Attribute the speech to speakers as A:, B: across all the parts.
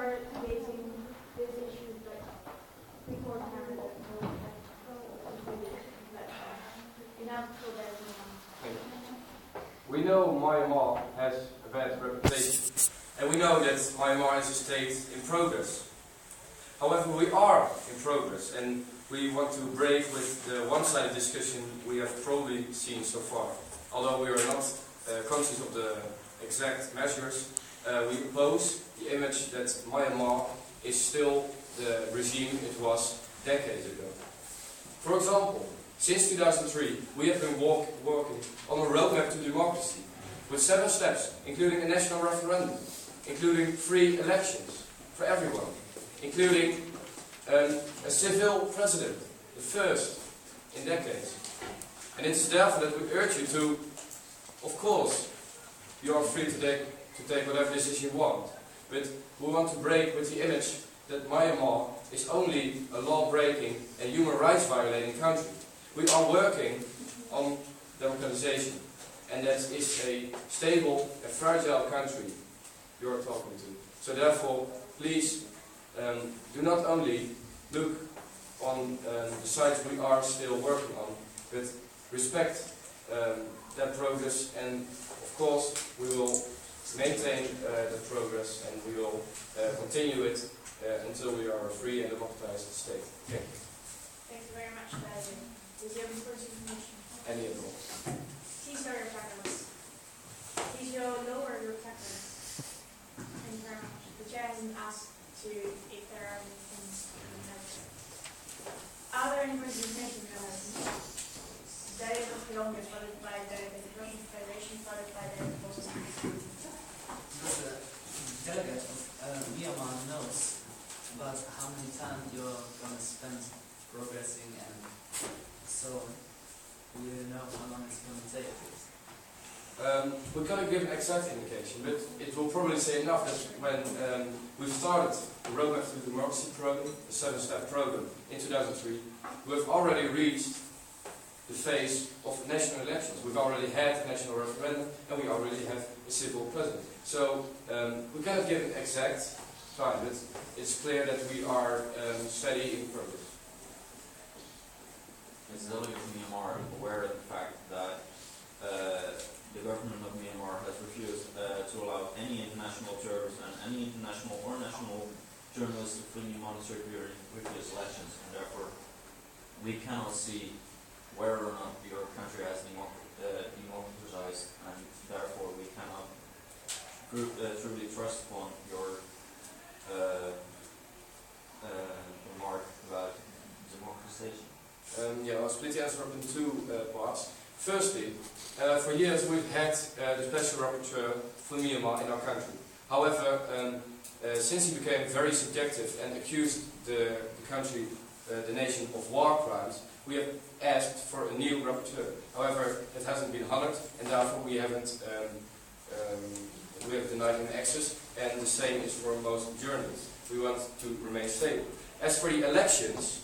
A: start debating these issues like beforehand, enough for that.
B: We know Myanmar has a bad reputation, and we know that Myanmar is a state in progress. However, we are in progress, and we want to break with the one-sided discussion we have probably seen so far. Although we are not conscious of the exact measures, we oppose the image that Myanmar is still the regime it was decades ago. For example, since 2003, we have been working on a roadmap to democracy with 7 steps, including a national referendum, including free elections for everyone, including a civil president, the first in decades. And it is therefore that we urge you to, of course, you are free to take whatever decision you want, but we want to break with the image that Myanmar is only a law-breaking and human rights violating country. We are working on democratization, and that is a stable and fragile country you are talking to. So therefore, please do not only look on the sides we are still working on, but respect that progress, and of course we will maintain that progress, and we will continue it until we are a free and democratized state. Thank you.
A: Thank you very much, David. Is there any further information?
B: Any at all.
A: Please lower your cameras. Please lower your cameras. Thank you very much. The chair hasn't asked if there are any things in the notes. Are there any presentations? David of Coornhert, followed by the Russian Federation, followed by the Boston.
C: The delegate of Myanmar knows about how many time you're going to spend progressing and so on. Do you know how long it's going to take?
B: We cannot give an exact indication, but it will probably say enough that when we started the Roadmap to Democracy program, the 7-step program, in 2003, we have already reached the phase of national elections. We've already had a national referendum, and we already have a civil president. So we cannot give an exact time, but it's clear that we are steady in progress.
D: Is the delegate of Myanmar aware of the fact that the government of Myanmar has refused to allow any international observers and any international or national journalists to freely monitor during previous elections, and therefore we cannot see whether or not your country has democratized, and therefore we cannot truly trust upon your remark about democratization.
B: I'll split the answer up in 2 parts. Firstly, for years we've had the Special Rapporteur for Myanmar in our country. However, since he became very subjective and accused the country, the nation, of war crimes, we have asked for a new rapporteur. However, it hasn't been honored, and therefore we have denied him access, and the same is for most journalists. We want to remain stable. As for the elections,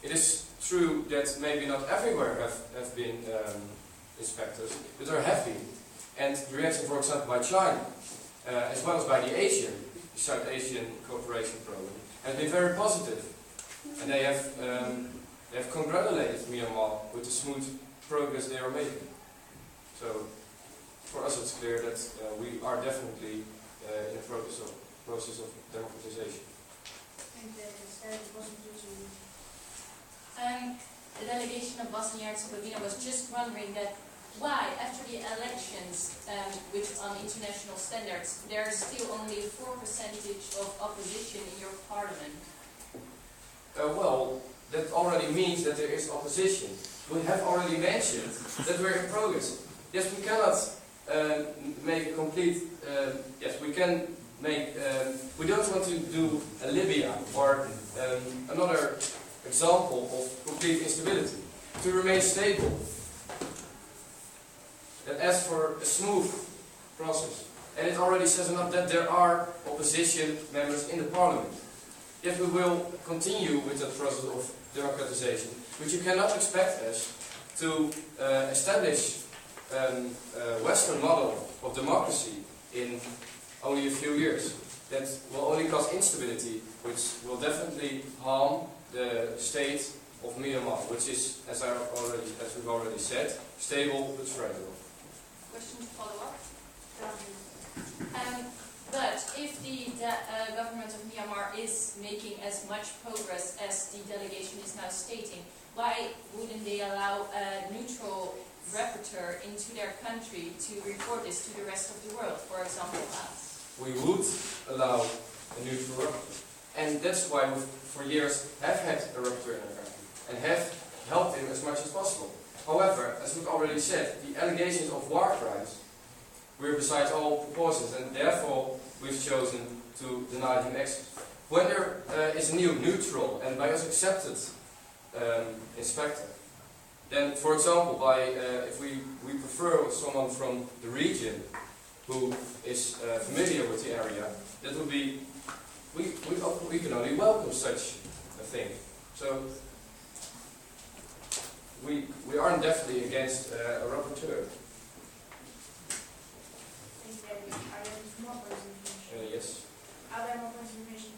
B: it is true that maybe not everywhere have been inspectors, but there have been. And the reaction, for example, by China, as well as by the South Asian Cooperation Program, has been very positive. And they have congratulated Myanmar with the smooth progress they are making. So, for us it's clear that we are definitely in a process of democratization.
E: The delegation of Bosnia and Herzegovina was just wondering that why, after the elections, which on international standards, there is still only a 4% of opposition in your parliament?
B: Well, that already means that there is opposition. We have already mentioned that we're in progress. Yes, we cannot make a complete, yes, we can make, we don't want to do a Libya or another example of complete instability. To remain stable, and ask for a smooth process. And it already says enough that there are opposition members in the parliament. Yet we will continue with that process of democratization. But you cannot expect us to establish a Western model of democracy in only a few years. that will only cause instability, which will definitely harm the state of Myanmar, which is, as we've already said, stable but fragile.
E: Question to follow up.
A: Um,
E: But if the government of Myanmar is making as much progress as the delegation is now stating, why wouldn't they allow a neutral rapporteur into their country to report this to the rest of the world, for example us?
B: We would allow a neutral rapporteur. And that's why we, for years, have had a rapporteur in our country and have helped him as much as possible. However, as we've already said, the allegations of war crimes were beside all proportions, and therefore we've chosen to deny him access. When there is a new neutral and by us accepted inspector, then, for example, if we prefer someone from the region who is familiar with the area, that would be, we can only welcome such a thing. So we aren't definitely against a rapporteur.
A: Are there more points of information?
B: Yes.
A: Are there more points of information?